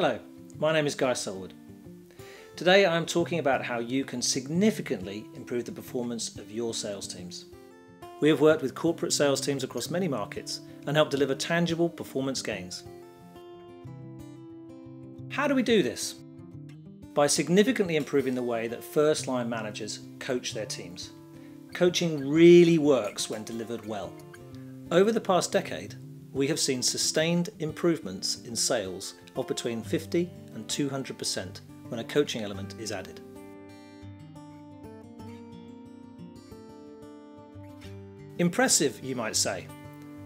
Hello, my name is Sellwood. Today I am talking about how you can significantly improve the performance of your sales teams. We have worked with corporate sales teams across many markets and helped deliver tangible performance gains. How do we do this? By significantly improving the way that first-line managers coach their teams. Coaching really works when delivered well. Over the past decade, we have seen sustained improvements in sales of between 50 and 200% when a coaching element is added. Impressive, you might say,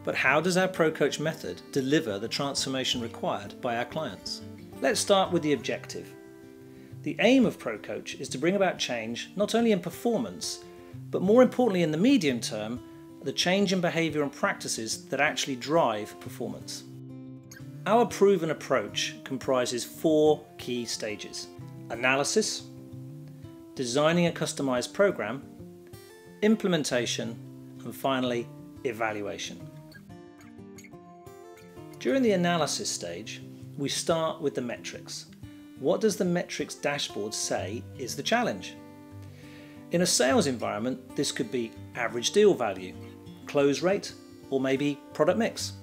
but how does our ProCoach method deliver the transformation required by our clients? Let's start with the objective. The aim of ProCoach is to bring about change not only in performance, but more importantly in the medium term, the change in behaviour and practices that actually drive performance. Our proven approach comprises 4 key stages: analysis, designing a customised program, implementation, and finally, evaluation. During the analysis stage, we start with the metrics. What does the metrics dashboard say is the challenge? In a sales environment, this could be average deal value, close rate, or maybe product mix.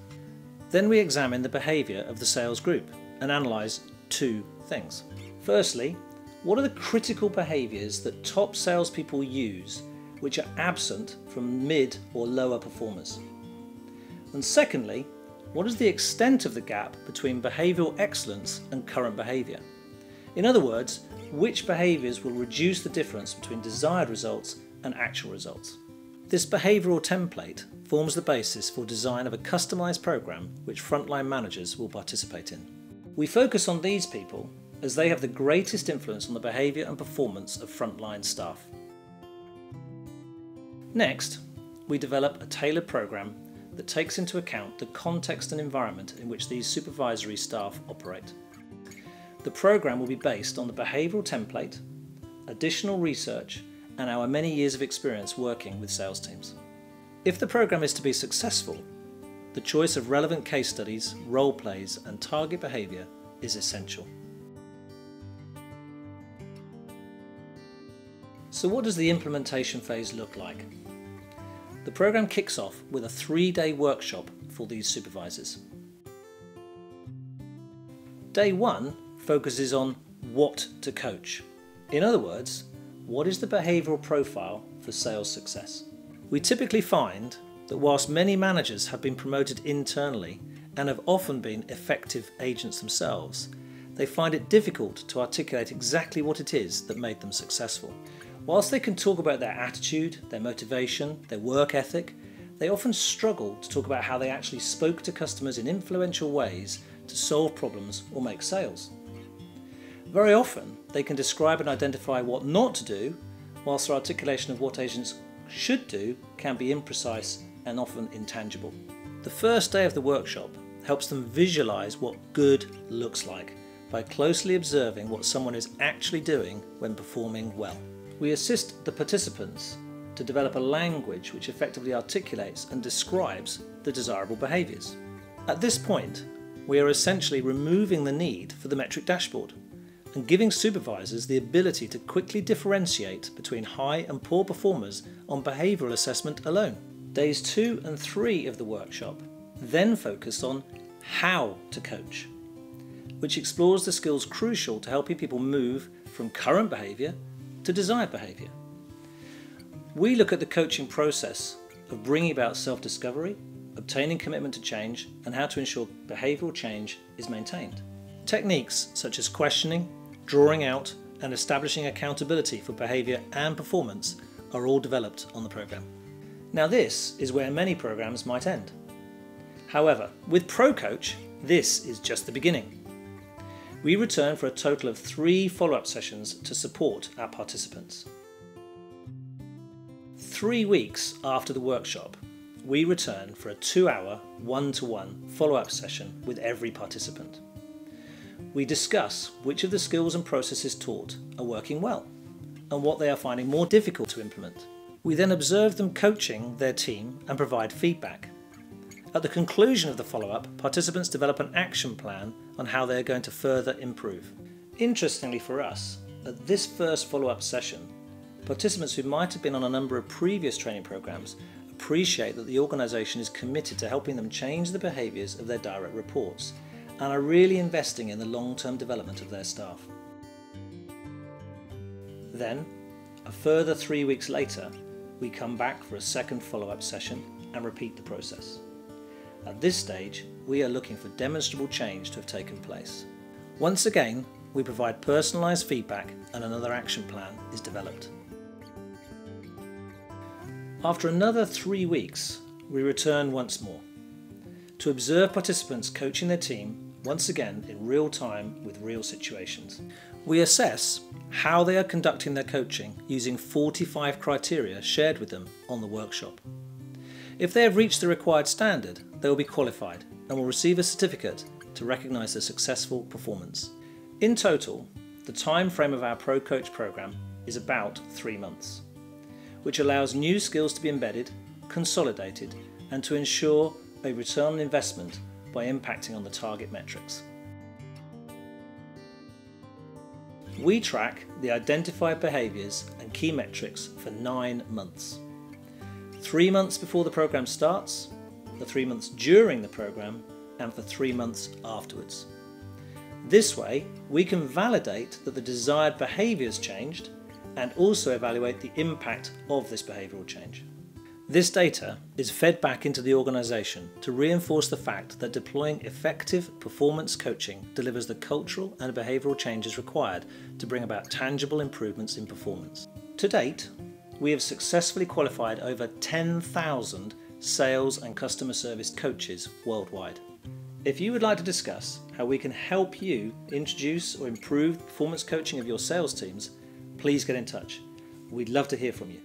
Then we examine the behaviour of the sales group and analyse 2 things. Firstly, what are the critical behaviours that top salespeople use which are absent from mid or lower performers? And secondly, what is the extent of the gap between behavioural excellence and current behaviour? In other words, which behaviours will reduce the difference between desired results and actual results? This behavioural template forms the basis for design of a customised program which frontline managers will participate in. We focus on these people as they have the greatest influence on the behaviour and performance of frontline staff. Next, we develop a tailored program that takes into account the context and environment in which these supervisory staff operate. The program will be based on the behavioural template, additional research, and our many years of experience working with sales teams. If the program is to be successful, the choice of relevant case studies, role plays, and target behaviour is essential. So what does the implementation phase look like? The program kicks off with a 3-day workshop for these supervisors. Day 1 focuses on what to coach. In other words, what is the behavioural profile for sales success? We typically find that whilst many managers have been promoted internally and have often been effective agents themselves, they find it difficult to articulate exactly what it is that made them successful. Whilst they can talk about their attitude, their motivation, their work ethic, they often struggle to talk about how they actually spoke to customers in influential ways to solve problems or make sales. Very often, they can describe and identify what not to do, whilst their articulation of what agents should do can be imprecise and often intangible. The first day of the workshop helps them visualise what good looks like by closely observing what someone is actually doing when performing well. We assist the participants to develop a language which effectively articulates and describes the desirable behaviours. At this point, we are essentially removing the need for the metric dashboard and giving supervisors the ability to quickly differentiate between high and poor performers on behavioural assessment alone. Days 2 and 3 of the workshop then focus on how to coach, which explores the skills crucial to helping people move from current behaviour to desired behaviour. We look at the coaching process of bringing about self-discovery, obtaining commitment to change, and how to ensure behavioural change is maintained. Techniques such as questioning, drawing out, and establishing accountability for behaviour and performance are all developed on the programme. Now this is where many programmes might end. However, with ProCoach, this is just the beginning. We return for a total of 3 follow-up sessions to support our participants. 3 weeks after the workshop, we return for a 2-hour one-to-one follow-up session with every participant. We discuss which of the skills and processes taught are working well and what they are finding more difficult to implement. We then observe them coaching their team and provide feedback. At the conclusion of the follow-up, participants develop an action plan on how they are going to further improve. Interestingly for us, at this first follow-up session, participants who might have been on a number of previous training programs appreciate that the organisation is committed to helping them change the behaviours of their direct reports and are really investing in the long-term development of their staff. Then, a further 3 weeks later, we come back for a second follow-up session and repeat the process. At this stage, we are looking for demonstrable change to have taken place. Once again, we provide personalised feedback and another action plan is developed. After another 3 weeks, we return once more to observe participants coaching their team once again in real time with real situations. We assess how they are conducting their coaching using 45 criteria shared with them on the workshop. If they have reached the required standard, they will be qualified and will receive a certificate to recognise their successful performance. In total, the time frame of our Pro Coach programme is about 3 months, which allows new skills to be embedded, consolidated, and to ensure a return on investment by impacting on the target metrics. We track the identified behaviours and key metrics for 9 months. 3 months before the programme starts, the 3 months during the programme, and for 3 months afterwards. This way, we can validate that the desired behaviour has changed and also evaluate the impact of this behavioural change. This data is fed back into the organisation to reinforce the fact that deploying effective performance coaching delivers the cultural and behavioural changes required to bring about tangible improvements in performance. To date, we have successfully qualified over 10,000 sales and customer service coaches worldwide. If you would like to discuss how we can help you introduce or improve performance coaching of your sales teams, please get in touch. We'd love to hear from you.